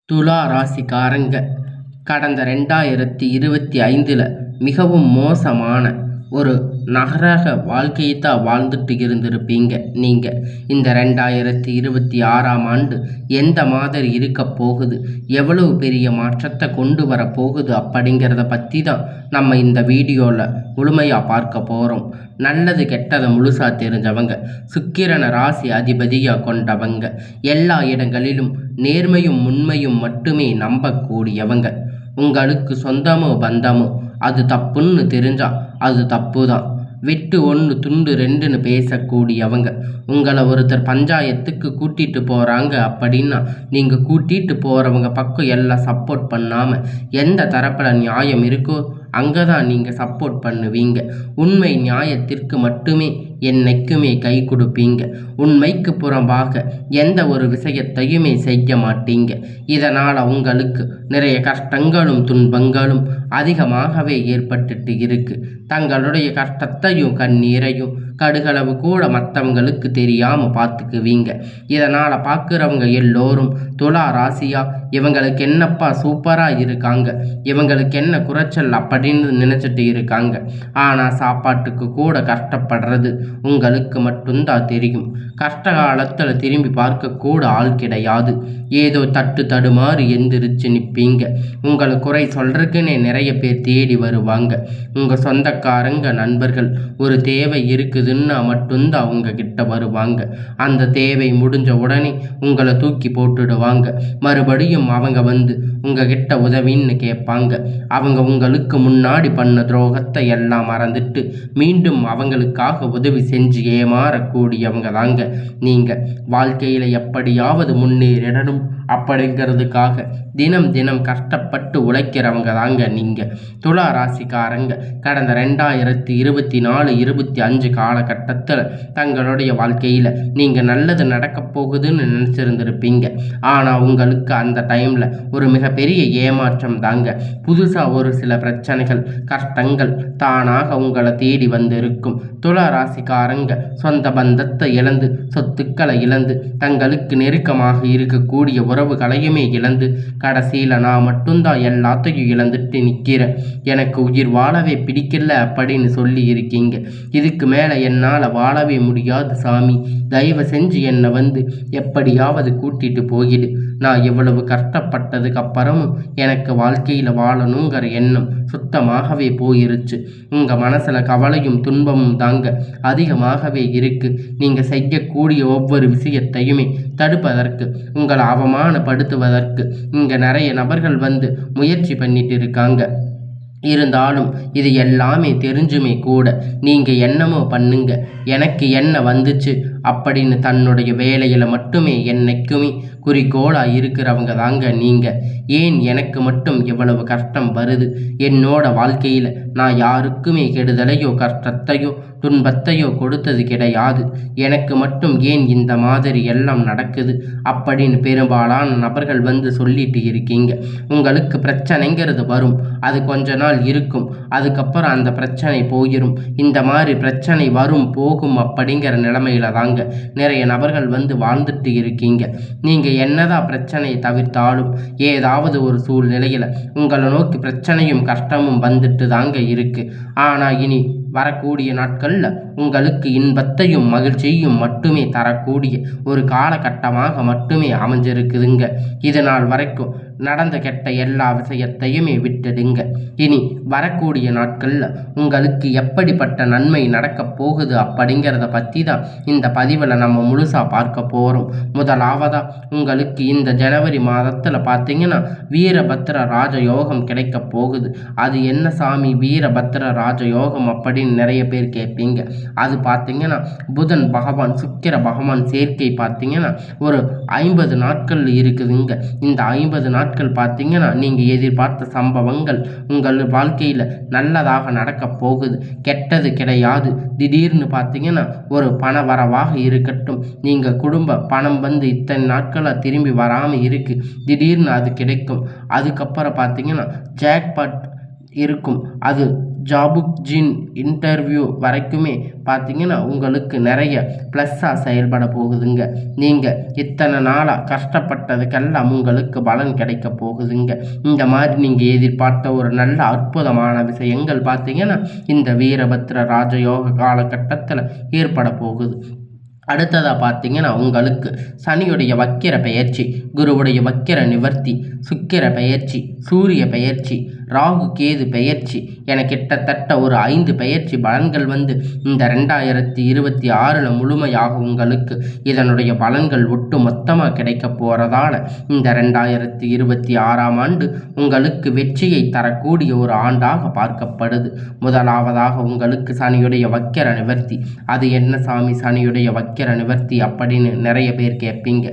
துலா ராசிக்காரங்க கடந்த 2025 மிகவும் மோசமான ஒரு நரக வாழ்க்கையை தான் வாழ்ந்துட்டு இருந்திருப்பீங்க. நீங்கள் இந்த 2026ஆம் ஆண்டு எந்த மாதிரி இருக்க போகுது, எவ்வளவு பெரிய மாற்றத்தை கொண்டு வர போகுது அப்படிங்கிறத பற்றி தான் நம்ம இந்த வீடியோவில் முழுமையாக பார்க்க போகிறோம். நல்லது கெட்டதை முழுசாக தெரிஞ்சவங்க, சுக்கிரன ராசி அதிபதியாக கொண்டவங்க, எல்லா இடங்களிலும் நேர்மையும் உண்மையும் மட்டுமே நம்பக்கூடியவங்க. உங்களுக்கு சொந்தமோ பந்தமோ அது தப்புன்னு தெரிஞ்சா அது தப்பு தான். வெட்டு ஒன்று துண்டு ரெண்டுன்னு பேசக்கூடியவங்க. உங்களை ஒருத்தர் பஞ்சாயத்துக்கு கூட்டிகிட்டு போகிறாங்க அப்படின்னா நீங்கள் கூட்டிகிட்டு போகிறவங்க பக்கம் எல்லாம் சப்போர்ட் பண்ணாமல் எந்த தரப்பில் நியாயம் இருக்கோ அங்கே தான் நீங்கள் சப்போர்ட் பண்ணுவீங்க. உண்மை நியாயத்திற்கு மட்டுமே என்னைக்குமே கை கொடுப்பீங்க. உண்மைக்கு புறம்பாக எந்த ஒரு விஷயத்தையுமே செய்ய மாட்டீங்க. இதனால் உங்களுக்கு நிறைய கஷ்டங்களும் துன்பங்களும் அதிகமாகவே ஏற்பட்டுட்டு இருக்கு. தங்களுடைய கஷ்டத்தையும் கண்ணீரையும் கடுகளவு கூட மற்றவங்களுக்கு தெரியாமல் பார்த்துக்குவீங்க. இதனால் பார்க்குறவங்க எல்லோரும் துலா ராசியா இவங்களுக்கு என்னப்பா சூப்பராக இருக்காங்க, இவங்களுக்கு என்ன குறைச்சல் அப்படின்னு நினச்சிட்டு இருக்காங்க. ஆனால் சாப்பாட்டுக்கு கூட கஷ்டப்படுறது உங்களுக்கு மட்டும்தான் தெரியும். கஷ்ட காலத்தில் திரும்பி பார்க்கக்கூட ஆள் கிடையாது. ஏதோ தட்டு தடுமாறி எந்திரிச்சு நிற்பீங்க. உங்களை குறை சொல்கிறதுக்குன்னே நிறைய பேர் தேடி வருவாங்க. உங்கள் சொந்தக்காரங்க நண்பர்கள் ஒரு தேவை இருக்குதுன்னா மட்டும்தான் அவங்க கிட்ட வருவாங்க. அந்த தேவை முடிஞ்ச உடனே உங்களை தூக்கி போட்டுடுவாங்க. மறுபடியும் அவங்க வந்து உங்ககிட்ட உதவின்னு கேட்பாங்க. அவங்க உங்களுக்கு முன்னாடி பண்ண துரோகத்தை எல்லாம் மறந்துட்டு மீண்டும் அவங்களுக்காக உதவி செஞ்சு ஏமாறக்கூடியவங்க தாங்க நீங்கள். வாழ்க்கையில் எப்படியாவது முன்னேறிடணும் அப்படிங்கிறதுக்காக தினம் தினம் கஷ்டப்பட்டு உழைக்கிறவங்க தாங்க நீங்கள். துலா ராசிக்காரங்க கடந்த 2024-25 காலகட்டத்தில் தங்களுடைய வாழ்க்கையில் நீங்கள் நல்லது நடக்க போகுதுன்னு நினச்சிருந்துருப்பீங்க. ஆனால் உங்களுக்கு அந்த டைமில் ஒரு மிகப்பெரிய ஏமாற்றம் தாங்க. புதுசாக ஒரு சில பிரச்சனைகள் கஷ்டங்கள் தானாக உங்களை தேடி வந்திருக்கும். துலா ராசிக்காரங்க சொந்த பந்தத்தை இழந்து, சொத்துக்களை இழந்து, தங்களுக்கு நெருக்கமாக இருக்கக்கூடிய உறவுகளையுமே இழந்து, கடைசியில் நான் மட்டும்தான் எல்லாத்தையும் இழந்துட்டு நிற்கிறேன், எனக்கு உயிர் வாழவே பிடிக்கல அப்படின்னு சொல்லி இருக்கீங்க. இதுக்கு மேலே என்னால் வாழவே முடியாது சாமி, தயவு செஞ்சு என்னை வந்து எப்படியாவது கூட்டிட்டு போயிடு. நான் இவ்வளவு கஷ்டப்பட்டதுக்கு அப்புறமும் எனக்கு வாழ்க்கையில் வாழணுங்கிற எண்ணம் சுத்தமாகவே போயிருச்சு. உங்கள் மனசில் கவலையும் துன்பமும் தாங்க அதிகமாகவே இருக்குது. நீங்கள் செய்யக்கூடிய ஒவ்வொரு விஷயத்தையுமே தடுப்பதற்கு, உங்களை அவமானப்படுத்துவதற்கு இங்கே நிறைய நபர்கள் வந்து முயற்சி பண்ணிட்டு இருக்காங்க. இருந்தாலும் இது எல்லாமே தெரிஞ்சுமே கூட நீங்கள் என்னமோ பண்ணுங்க, எனக்கு என்ன வந்துச்சு அப்படின்னு தன்னுடைய வேலையில் மட்டுமே என்னைக்குமே குறிக்கோளாக இருக்கிறவங்க தாங்க நீங்கள். ஏன் எனக்கு மட்டும் எவ்வளவு கஷ்டம் வருது, என்னோட வாழ்க்கையில் நான் யாருக்குமே கெடுதலையோ கஷ்டத்தையோ துன்பத்தையோ கொடுத்தது கிடையாது, எனக்கு மட்டும் ஏன் இந்த மாதிரி எல்லாம் நடக்குது அப்படின்னு பெரும்பாலான நபர்கள் வந்து சொல்லிட்டு இருக்கீங்க. உங்களுக்கு பிரச்சனைங்கிறது வரும், அது கொஞ்ச நாள் இருக்கும், அதுக்கப்புறம் அந்த பிரச்சனை போயிடும். இந்த மாதிரி பிரச்சனை வரும் போகும் அப்படிங்கிற நிலைமையில தாங்க நிறைய நபர்கள் வந்து வாழ்ந்துட்டு இருக்கீங்க. நீங்கள் என்னதான் பிரச்சனையை தவிர்த்தாலும் ஏதாவது ஒரு சூழ்நிலையில் உங்களை நோக்கி பிரச்சனையும் கஷ்டமும் வந்துட்டு தாங்க இருக்கு. ஆனால் இனி வரக்கூடிய நாட்களில் உங்களுக்கு இன்பத்தையும் மகிழ்ச்சியையும் மட்டுமே தரக்கூடிய ஒரு காலகட்டமாக மட்டுமே அமைஞ்சிருக்குதுங்க. இது நாள் வரைக்கும் நடந்த கெட்ட எல்லா விஷயத்தையுமே விட்டுடுங்க. இனி வரக்கூடிய நாட்களில் உங்களுக்கு எப்படிப்பட்ட நன்மை நடக்கப் போகுது அப்படிங்கிறத பற்றி தான் இந்த பதிவில் நம்ம முழுசாக பார்க்க போகிறோம். முதலாவதாக உங்களுக்கு இந்த ஜனவரி மாதத்தில் பார்த்தீங்கன்னா வீரபத்திர ராஜயோகம் கிடைக்க போகுது. அது என்ன சாமி வீரபத்திர ராஜயோகம் அப்படின்னு நிறைய பேர் கேட்பீங்க. அது பார்த்தீங்கன்னா புதன் பகவான் சுக்கிர பகவான் சேர்க்கை பார்த்தீங்கன்னா ஒரு 50 நாட்கள் இருக்குதுங்க. இந்த 50 நாட்கள் பார்த்தீங்கன்னா நீங்கள் எதிர்பார்த்த சம்பவங்கள் உங்கள் வாழ்க்கையில் நல்லதாக நடக்க போகுது. கெட்டது கிடையாது. திடீர்னு பார்த்தீங்கன்னா ஒரு பண வரவாக இருக்கட்டும், நீங்கள் குடும்ப பணம் வந்து இத்தனை நாட்களாக திரும்பி வராமல் இருக்குது, திடீர்னு அது கிடைக்கும். அதுக்கப்புறம் பார்த்தீங்கன்னா ஜாக்பாட் இருக்கும். அது ஜாபுக்ஜின் இன்டர்வியூ வரைக்குமே பார்த்தீங்கன்னா உங்களுக்கு நிறைய ப்ளஸ்ஸாக செயல்பட போகுதுங்க. நீங்கள் இத்தனை நாளாக கஷ்டப்பட்டதுக்கெல்லாம் உங்களுக்கு பலன் கிடைக்க போகுதுங்க. இந்த மாதிரி நீங்கள் எதிர்பார்த்த ஒரு நல்ல அற்புதமான விஷயங்கள் பார்த்தீங்கன்னா இந்த வீரபத்ர ராஜயோக காலகட்டத்தில் ஏற்பட போகுது. அடுத்ததாக பார்த்தீங்கன்னா உங்களுக்கு சனியுடைய வக்கிர பெயர்ச்சி, குருவுடைய வக்கிர நிவர்த்தி, சுக்கிர பெயர்ச்சி, சூரிய பெயர்ச்சி, ராகு கேது பெயர்ச்சி என கிட்டத்தட்ட ஒரு 5 பெயர்ச்சி பலன்கள் வந்து இந்த 2026 முழுமையாக உங்களுக்கு இதனுடைய பலன்கள் ஒட்டு மொத்தமாக கிடைக்க போகிறதால இந்த 2026ஆம் ஆண்டு உங்களுக்கு வெற்றியை தரக்கூடிய ஒரு ஆண்டாக பார்க்கப்படுது. முதலாவதாக உங்களுக்கு சனியுடைய வக்கிர நிவர்த்தி. அது என்ன சாமி சனியுடைய வக்கிர நிவர்த்தி அப்படின்னு நிறைய பேர் கேட்பீங்க.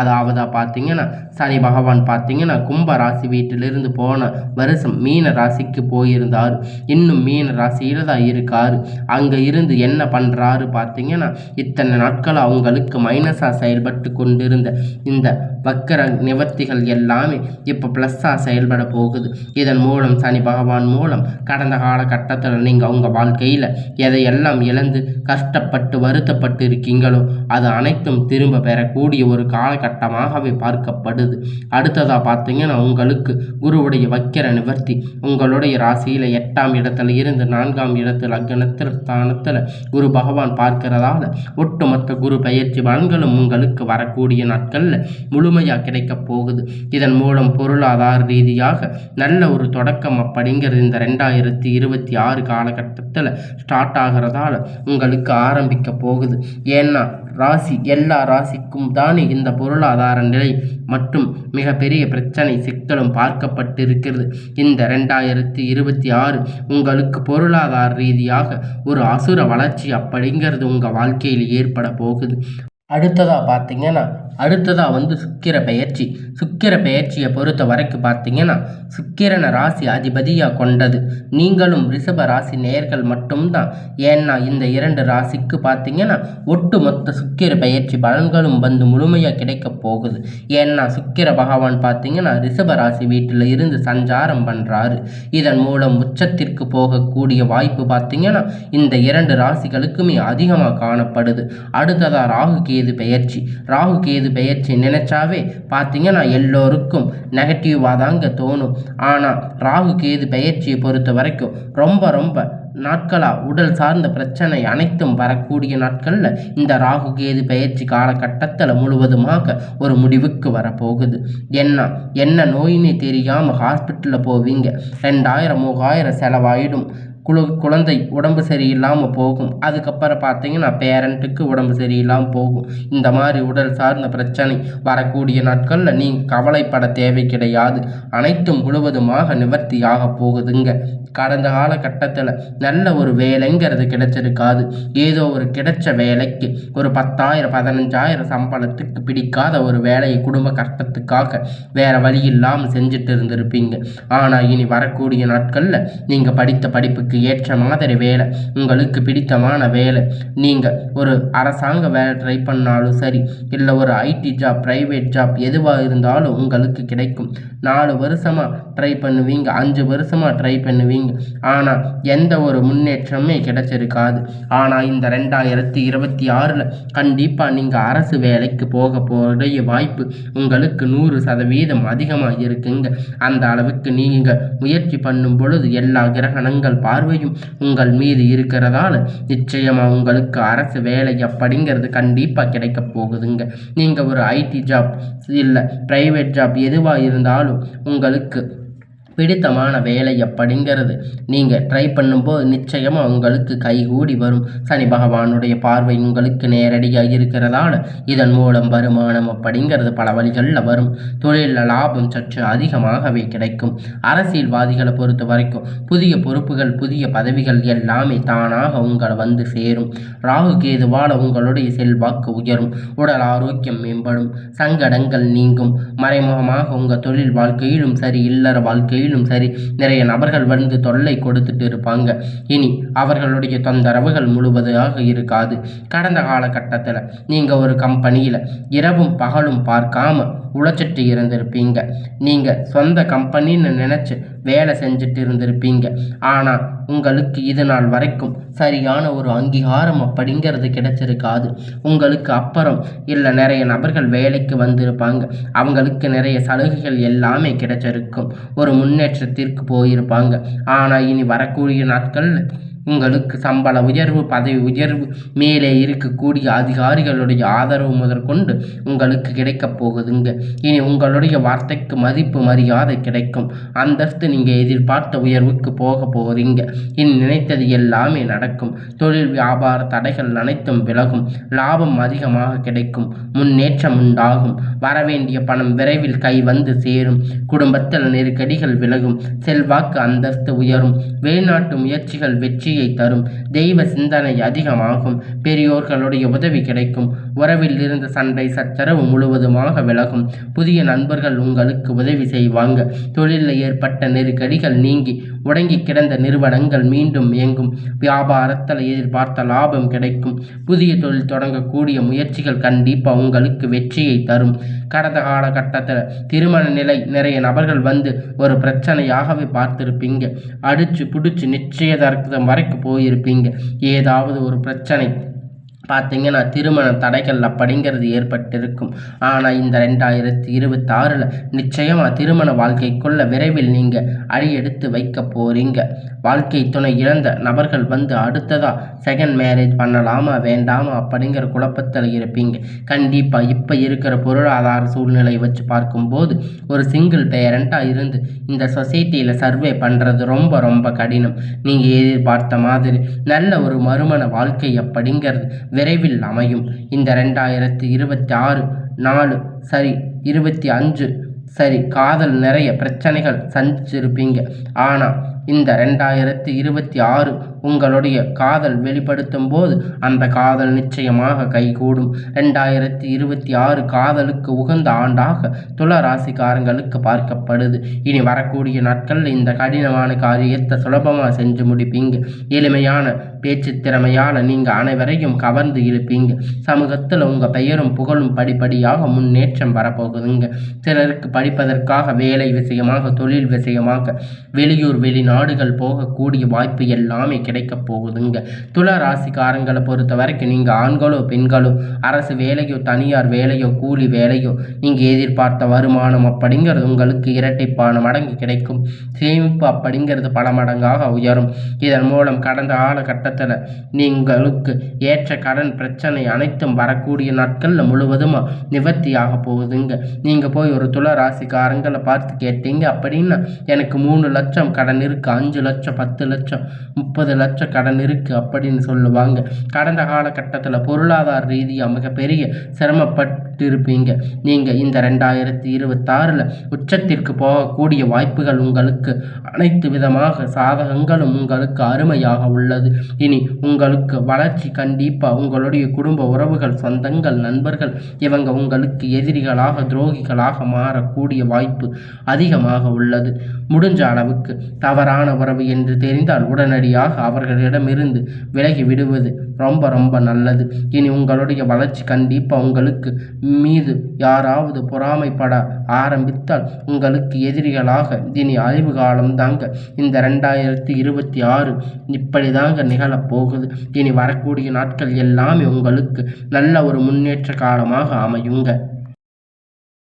அதாவது பார்த்தீங்கன்னா சனி பகவான் பார்த்தீங்கன்னா கும்ப ராசி வீட்டிலிருந்து போன வருஷம் மீன ராசிக்கு போயிருந்தார். இன்னும் மீன ராசியில் தான் இருக்காரு. அங்கே இருந்து என்ன பண்ணுறாரு பார்த்தீங்கன்னா இத்தனை நாட்கள் அவங்களுக்கு மைனஸாக செயல்பட்டு கொண்டிருந்த இந்த வக்கர நிவர்த்திகள் எல்லாமே இப்போ ப்ளஸ்ஸாக செயல்பட போகுது. இதன் மூலம் சனி பகவான் மூலம் கடந்த காலகட்டத்தில் நீங்கள் உங்கள் வாழ்க்கையில் எதையெல்லாம் இழந்து கஷ்டப்பட்டு வருத்தப்பட்டு இருக்கீங்களோ அது அனைத்தும் திரும்ப பெறக்கூடிய ஒரு காலகட்டமாகவே பார்க்கப்படுது. அடுத்ததாக பார்த்தீங்கன்னா உங்களுக்கு குருவுடைய வக்கிர நிவர்த்தி. உங்களுடைய ராசியில் 8ஆம் இடத்துல இருந்து 4ஆம் இடத்துல லக்னத்தில் ஸ்தானத்தில் குரு பகவான் பார்க்கிறதால ஒட்டுமொத்த குரு பயிற்சி பலன்களும் உங்களுக்கு வரக்கூடிய நாட்களில் முழுமையாக கிடைக்க போகுது. இதன் மூலம் பொருளாதார ரீதியாக நல்ல ஒரு தொடக்கம் அப்படிங்கிறது இந்த 2026 காலகட்டத்தில் ஸ்டார்ட் ஆகிறதால உங்களுக்கு ஆரம்பிக்க போகுது. ஏன்னா ராசி எல்லா ராசிக்கும் தானே இந்த பொருளாதார நிலை மற்றும் மிகப்பெரிய பிரச்சனை சிக்கலும் பார்க்கப்பட்டிருக்கிறது. இந்த 2026 உங்களுக்கு பொருளாதார ரீதியாக ஒரு அசுர வளர்ச்சி அப்படிங்கிறது உங்கள் வாழ்க்கையில் ஏற்பட போகுது. அடுத்ததாக வந்து சுக்கிர பெயர்ச்சி. சுக்கிர பெயர்ச்சியை பொறுத்த வரைக்கும் பார்த்தீங்கன்னா சுக்கிரனை ராசி அதிபதியாக கொண்டது. நீங்களும் ரிஷப ராசி நேயர்கள் மட்டும்தான். ஏன்னா இந்த 2 ராசிக்கு பார்த்தீங்கன்னா ஒட்டு மொத்த சுக்கிர பெயர்ச்சி பலன்களும் வந்து முழுமையாக கிடைக்க போகுது. ஏன்னா சுக்கிர பகவான் பார்த்தீங்கன்னா ரிஷப ராசி வீட்டில் இருந்து சஞ்சாரம் பண்ணுறாரு. இதன் மூலம் உச்சத்திற்கு போகக்கூடிய வாய்ப்பு பார்த்தீங்கன்னா இந்த 2 ராசிகளுக்குமே அதிகமாக காணப்படுது. அடுத்ததாக ராகு கேது பெயர்ச்சி. ராகு கேது பெயர்ச்சி நினைச்சாவே பார்த்தீங்கன்னா எல்லோருக்கும் நெகட்டிவாக தாங்க தோணும். ஆனால் ராகு கேது பெயர்ச்சியை பொறுத்த வரைக்கும் ரொம்ப நாட்களாக உடல் சார்ந்த பிரச்சனை அனைத்தும் வரக்கூடிய நாட்களில் இந்த ராகு கேது பெயர்ச்சி காலகட்டத்தில் முழுவதுமாக ஒரு முடிவுக்கு வரப்போகுது. என்ன நோயின்னு தெரியாமல் ஹாஸ்பிட்டலில் போவீங்க. 2000-3000 செலவாயிடும். குழந்தை உடம்பு சரியில்லாமல் போகும். அதுக்கப்புறம் பார்த்தீங்கன்னா பேரண்ட்டுக்கு உடம்பு சரியில்லாமல் போகும். இந்த மாதிரி உடல் சார்ந்த பிரச்சனை வரக்கூடிய நாட்களில் நீங்கள் கவலைப்பட தேவை கிடையாது. அனைத்தும் முழுவதுமாக நிவர்த்தியாக போகுதுங்க. கடந்த காலகட்டத்தில் நல்ல ஒரு வேலைங்கிறது கிடைச்சிருக்காது. ஏதோ ஒரு கிடைச்ச வேலைக்கு ஒரு 10,000-15,000 சம்பளத்துக்கு பிடிக்காத ஒரு வேலையை குடும்ப கஷ்டத்துக்காக வேறு வழி இல்லாமல் செஞ்சுட்டு இருந்திருப்பீங்க. ஆனால் இனி வரக்கூடிய நாட்களில் நீங்கள் படித்த படிப்புக்கு ஏற்ற மாதிரி வேலை, உங்களுக்கு பிடித்தமான வேலை, நீங்கள் ஒரு அரசாங்க வேலை ட்ரை பண்ணாலும் சரி, இல்லை ஒரு ஐடி ஜாப், ப்ரைவேட் ஜாப் எதுவாக இருந்தாலும் உங்களுக்கு கிடைக்கும். 4 வருஷமாக ட்ரை பண்ணுவீங்க, 5 வருஷமாக ட்ரை பண்ணுவீங்க. ஆனால் எந்த ஒரு முன்னேற்றமே கிடைச்சிருக்காது. ஆனால் இந்த 2026 கண்டிப்பாக நீங்கள் அரசு வேலைக்கு போக போகிற வாய்ப்பு உங்களுக்கு 100% அதிகமாக இருக்குங்க. அந்த அளவுக்கு நீங்கள் முயற்சி பண்ணும் பொழுது எல்லா கிரகணங்கள் பார்வையும் உங்கள் மீது இருக்கிறதால நிச்சயமாக உங்களுக்கு அரசு வேலை அப்படிங்கிறது கண்டிப்பாக கிடைக்க போகுதுங்க. நீங்கள் ஒரு ஐடி ஜாப் இல்லை ப்ரைவேட் ஜாப் எதுவாக இருந்தாலும் உங்களுக்கு பிடித்தமான வேலை அப்படிங்கிறது நீங்கள் ட்ரை பண்ணும்போது நிச்சயமாக உங்களுக்கு கைகூடி வரும். சனி பகவானுடைய பார்வை உங்களுக்கு நேரடியாக இருக்கிறதால இதன் மூலம் வருமானம் அப்படிங்கிறது பல வழிகளில் வரும். தொழிலில் லாபம் சற்று அதிகமாகவே கிடைக்கும். அரசியல்வாதிகளை பொறுத்த வரைக்கும் புதிய பொறுப்புகள், புதிய பதவிகள் எல்லாமே தானாக உங்களை வந்து சேரும். ராகு கேதுவால் உங்களுடைய செல்வாக்கு உயரும். உடல் ஆரோக்கியம் மேம்படும். சங்கடங்கள் நீங்கும். மறைமுகமாக உங்கள் தொழில் வாழ்க்கையிலும் சரி, இல்லற வாழ்க்கையிலும் சரி, நிறைய நபர்கள் வந்து தொல்லை கொடுத்துட்டு இருப்பாங்க. இனி அவர்களுடைய தொந்தரவுகள் முழுவதாக இருக்காது. கடந்த காலகட்டத்தில் நீங்கள் ஒரு கம்பெனியில் இரவும் பகலும் பார்க்காம உழைச்சிட்டு இருந்திருப்பீங்க. நீங்கள் சொந்த கம்பெனின்னு நினச்சி வேலை செஞ்சுட்டு இருந்திருப்பீங்க. ஆனால் உங்களுக்கு இது நாள் வரைக்கும் சரியான ஒரு அங்கீகாரம் அப்படிங்கிறது கிடைச்சிருக்காது. உங்களுக்கு அப்புறம் இல்லை நிறைய நபர்கள் வேலைக்கு வந்திருப்பாங்க. அவங்களுக்கு நிறைய சலுகைகள் எல்லாமே கிடைச்சிருக்கும். ஒரு முன்னேற்றத்திற்கு போயிருப்பாங்க. ஆனால் இனி வரக்கூடிய நாட்களில் உங்களுக்கு சம்பள உயர்வு, பதவி உயர்வு, மேலே இருக்கக்கூடிய அதிகாரிகளுடைய ஆதரவு முதற்கொண்டு உங்களுக்கு கிடைக்கப் போகுதுங்க. இனி உங்களுடைய வார்த்தைக்கு மதிப்பு மரியாதை கிடைக்கும். அந்தஸ்து நீங்கள் எதிர்பார்த்த உயர்வுக்கு போக போகிறீங்க. இனி நினைத்தது எல்லாமே நடக்கும். தொழில் வியாபார தடைகள் அனைத்தும் விலகும். லாபம் அதிகமாக கிடைக்கும். முன்னேற்றம் உண்டாகும். வரவேண்டிய பணம் விரைவில் கை வந்து சேரும். குடும்பத்தில் நெருக்கடிகள் விலகும். செல்வாக்கு அந்தஸ்து உயரும். வெளிநாட்டு முயற்சிகள் வெற்றியை தரும். தெய்வ சிந்தனை அதிகமாகும். பெரியோர்களுடைய உதவி கிடைக்கும். உறவில் இருந்த சண்டை சச்சரவு முழுவதுமாக விலகும். புதிய நண்பர்கள் உங்களுக்கு உதவி செய்வாங்க. தொழிலில் ஏற்பட்ட நெருக்கடிகள் நீங்கி முடங்கி கிடந்த நிறுவனங்கள் மீண்டும் இயங்கும். வியாபாரத்தில் எதிர்பார்த்த லாபம் கிடைக்கும். புதிய தொழில் தொடங்கக்கூடிய முயற்சிகள் கண்டிப்பாக உங்களுக்கு வெற்றியை தரும். கடந்த காலகட்டத்தில் திருமண நிலை நிறைய நபர்கள் வந்து ஒரு பிரச்சனையாகவே பார்த்துருப்பீங்க. அடிச்சு பிடிச்சி நிச்சயதார்த்தம் வரைக்கும் போயிருப்பீங்க. ஏதாவது ஒரு பிரச்சனை பார்த்தீங்கன்னா திருமண தடைகள் அப்படிங்கிறது ஏற்பட்டிருக்கும். ஆனால் இந்த 2026 நிச்சயமாக திருமண வாழ்க்கைக்குள்ள விரைவில் நீங்கள் அடியெடுத்து வைக்க போகிறீங்க. வாழ்க்கை துணை இழந்த நபர்கள் வந்து அடுத்ததாக செகண்ட் மேரேஜ் பண்ணலாமா வேண்டாமா அப்படிங்கிற குழப்பத்தில் இருப்பீங்க. கண்டிப்பாக இப்போ இருக்கிற பொருளாதார சூழ்நிலை வச்சு பார்க்கும்போது ஒரு சிங்கிள் பேரண்ட்டாக இருந்து இந்த சொசைட்டியில் சர்வே பண்ணுறது ரொம்ப ரொம்ப கடினம். நீங்கள் எதிர்பார்த்த மாதிரி நல்ல ஒரு மறுமண வாழ்க்கை அப்படிங்கிறது விரைவில் அமையும். இந்த 2026 4 சரி 25 சரி காதல் நிறைய பிரச்சனைகள் சந்திச்சிருப்பீங்க. ஆனால் இந்த 2026 உங்களுடைய காதல் வெளிப்படுத்தும் போது அந்த காதல் நிச்சயமாக கைகூடும். 2026 காதலுக்கு உகந்த ஆண்டாக துலா ராசிக்காரங்களுக்கு பார்க்கப்படுது. இனி வரக்கூடிய நாட்களில் இந்த கடினமான காரியத்தை சுலபமாக செஞ்சு முடிப்பீங்க. எளிமையான பேச்சு திறமையால் நீங்கள் அனைவரையும் கவர்ந்து இழுப்பீங்க. சமூகத்தில் உங்கள் பெயரும் புகழும் படிப்படியாக முன்னேற்றம் வரப்போகுதுங்க. சிலருக்கு படிப்பதற்காக வேலை விஷயமாக, தொழில் விஷயமாக வெளியூர் வெளிநாடுகள் போகக்கூடிய வாய்ப்பு எல்லாமே கிடைக்கப் போகுதுங்க. துலா ராசிக்காரங்களை பொறுத்த வரைக்கும் நீங்கள் ஆண்களோ பெண்களோ அரசு வேலையோ தனியார் வேலையோ கூலி வேலையோ நீங்கள் எதிர்பார்த்த வருமானம் அப்படிங்கிறது உங்களுக்கு இரட்டைப்பான மடங்கு கிடைக்கும். சேமிப்பு அப்படிங்கிறது பல மடங்காக உயரும். இதன் மூலம் கடந்த காலகட்டத்தில் நீங்களுக்கு ஏற்ற கடன் பிரச்சனை அனைத்தும் வரக்கூடிய நாட்களில் முழுவதுமாக நிவர்த்தியாக போகுதுங்க. நீங்கள் போய் ஒரு துலா ராசிக்காரங்களை பார்த்து கேட்டீங்க அப்படின்னா எனக்கு 3 லட்சம் கடன் இருக்குது, 5 லட்சம், 10 லட்சம், 30 லட்சம் கடன் இருக்குது அப்படின்னு சொல்லுவாங்க. கடந்த காலகட்டத்தில் பொருளாதார ரீதியாக மிகப்பெரிய சிரமப்பட்டு இருப்பீங்க. நீங்கள் இந்த 2026 உச்சத்திற்கு போகக்கூடிய வாய்ப்புகள் உங்களுக்கு அனைத்து விதமாக சாதகங்களும் உங்களுக்கு அருமையாக உள்ளது. இனி உங்களுக்கு வளர்ச்சி கண்டிப்பாக. உங்களுடைய குடும்ப உறவுகள், சொந்தங்கள், நண்பர்கள் இவங்க உங்களுக்கு எதிரிகளாக துரோகிகளாக மாறக்கூடிய வாய்ப்பு அதிகமாக உள்ளது. முடிஞ்ச அளவுக்கு தவறான உறவு என்று தெரிந்தால் உடனடியாக அவர்களிடமிருந்து விலகி விடுவது ரொம்ப ரொம்ப நல்லது. இனி உங்களுடைய வளர்ச்சி கண்டிப்பாக. உங்களுக்கு மீது யாராவது பொறாமைப்பட ஆரம்பித்தால் உங்களுக்கு எதிரிகளாக இனி அழிவு காலம் தாங்க. இந்த 2026 இப்படி தாங்க நிகழப்போகுது. இனி வரக்கூடிய நாட்கள் எல்லாமே உங்களுக்கு நல்ல ஒரு முன்னேற்ற காலமாக அமையுங்க.